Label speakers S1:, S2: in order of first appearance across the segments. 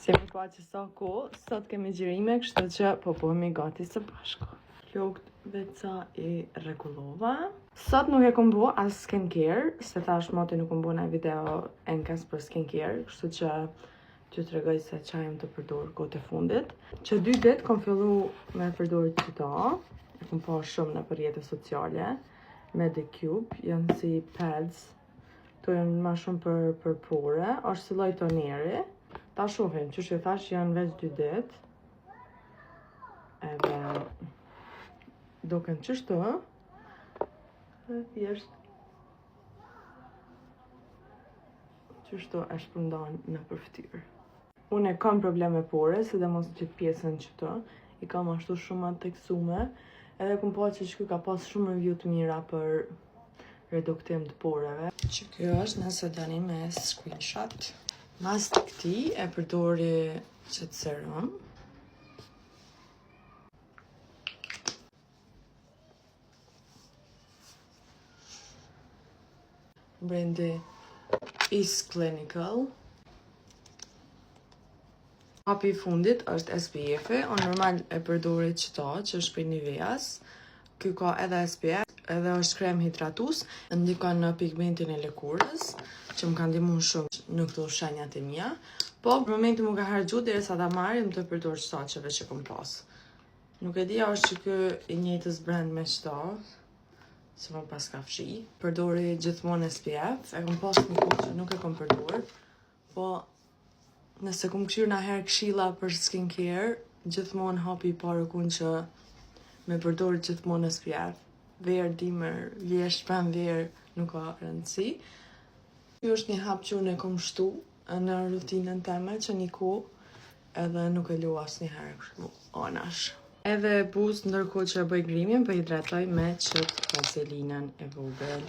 S1: Semi pa që sa ko, sot kemi gjirime, kështu që po pohemi gati së bashku. Flokt veca i rregullova. Sot nuk e kom bo as skincare, se thash moti nuk kom bo në video enkas për skincare, kështu që t'ju tregoj se qa jem të përdor kohët e fundit. Që 2 ditë kom fillu me përdor qëta, e kom pa shumë në rrjetet sociale, me The Cube, janë si pads, to janë ma shumë për pore, është si lloj toneri. Ta shohim, që që thash janë veç 2 ditë, edhe doken qështu, dhe thjesht qështu e shpërndan në përftyrë. Unë e kam probleme pore, sidomos në gjithë pjesën qëto, i kam ashtu shumë atë teksume, edhe kum pa që shky ka pas shumë review të mira për reduktim të poreve. Që kjo është nëse dani me screenshot. Mas të këti e përdori qëtë serum. Brendi Is Clinical. Hapi i fundit është SPF-i, unë normal e përdori qëta që është për Niveas. Ky ka edhe SPF, edhe është krem hidratus, ndikon në pigmentin e lëkurës, që më ka ndihmuar shumë në këto shenjat e mia. Po, për momentin më ka harxhu derisa ta marrim të përdor shtaçeve që kom pas. Nuk e dija është që ky i njëjtës brand me qëta, se më pas ka fshi. Përdori gjithmonë SPF, e kom pas një kohë që nuk e kom përdor, po nëse kom këshirë na herë këshilla për skincare, gjithmonë hapi i parë kun që me përdor gjithmonë SPF. Verë, dimër, vjesh, pranverë, nuk ka rëndësi. Kjo është një hap që unë e kom shtu në rutinën time që një kohë edhe nuk e lu asnjëherë kështu anash. Edhe buzë ndërkohë që e bëj grimin, po hidratoj me qëtë vazelinën e vogël.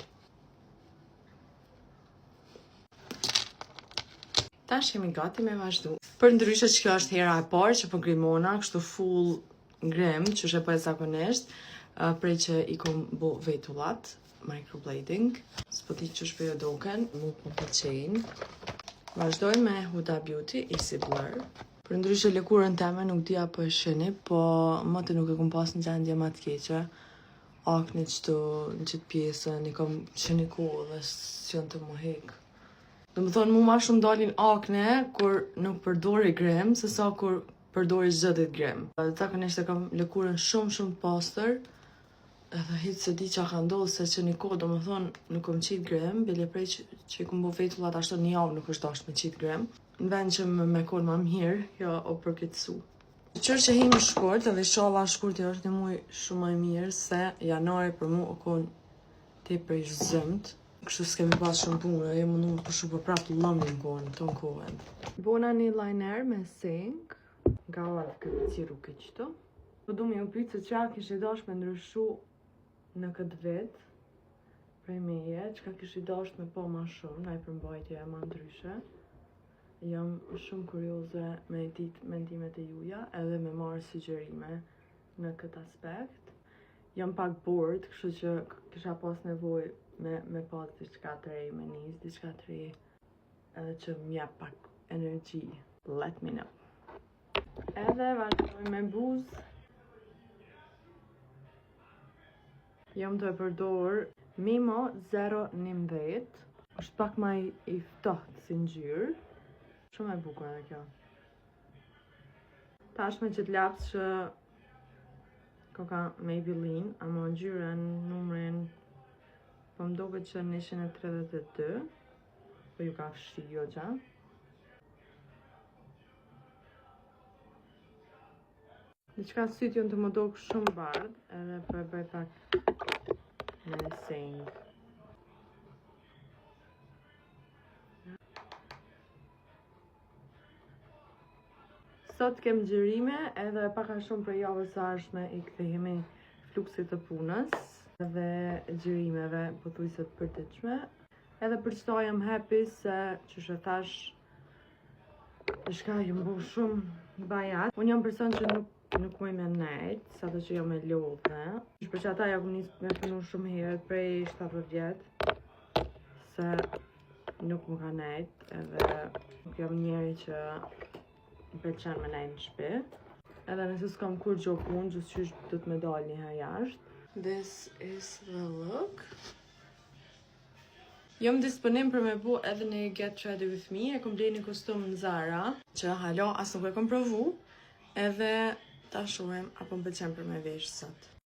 S1: Tash jemi gati me vazhdu. Për ndryshe që kjo është hera e parë që po grimona, kështu full grim, që është e po e zakonisht, prej që i kom bo vetullat, microblading. S'po di që shpejo doken, mu po pëlqejnë. Vazhdoj me Huda Beauty Easy Blur. Për ndryshe lëkurën teme nuk dija po e shini, po më të nuk e kom pas në gjendje ma të keqe. Akne qëtu në qëtë pjesën, i kom shini kohë dhe s'jën të mu hek. Dhe më thonë mu ma shumë dalin akne kur nuk përdori grem, se sa kur përdori zëdit grem. Zakonisht e kam lëkurën shumë pastër, edhe hitë se di qa ka ndodhë, se që një kohë do më thonë nuk kom qitë grem, bile prej që i kom bo vetullat ashtu një javë nuk është dasht me qitë grem. Në vend që me konë ma mirë, jo o përkitësu. Qërë që himë shkurt, edhe shalla shkurti është një muj shumë më mirë, se janari për mu o konë te për i zëmt. Kështu s'kemi pas shumë punë, e mundu më përshu për prapë të lëndin konë, të në kohën. Bona një liner me sink, nga orë këtë ciru këqëto. Po du me ju pytë se qa kishë i dash me ndryshu në këtë vetë, prej meje, qka kishë i dash me po ma shumë, na i përmbajtje e ma ndryshe. Jam shumë kurioze me ditë mendimet e juja, edhe me marrë sugjerime në këtë aspekt. Jam pak bored, kështu që kisha pas nevojë me pas diçka të re, me nis diçka të re, edhe që m'jep pak energji. Let me know. Edhe vazhdoj me buzë. Jam të e përdor Mimo 019. Është pak ma i ftohtë si ngjyrë. Shumë e bukur edhe kjo. Tash me qëtë lapsë që ka Maybelline, ama ngjyrën, numrin, po më doket që 132, po ju ka fshi jo gja. Diçka sytë jënë të më doke shumë bardhë, edhe po e bëj pak me sejnë. Sot kem gjërime, edhe paka shumë për javës së ardhshme i kthehemi fluksit të punës dhe gjërimeve pothuajse të përditshme. Edhe për çdo jam happy se çush e thash, diçka ju mbo shumë bajat. Unë jam person që nuk muj me nejt, sa të që jam e lodhe. Për që ata ja ku nis me punu shumë herët prej 70 vjetë, se nuk më ka nejt, edhe nuk jam njeri që më pëlqen me nejtë në shtëpi. Edhe nëse s'kam kur gjo punë, gjithçysh do të më dal një herë jashtë. This is the look. Jam disponim për me bu edhe një Get Ready With Me, e kom blej një kostum në Zara, që halo as nuk e kom provu, edhe ta shohem apo më pëlqen për me vesh sot.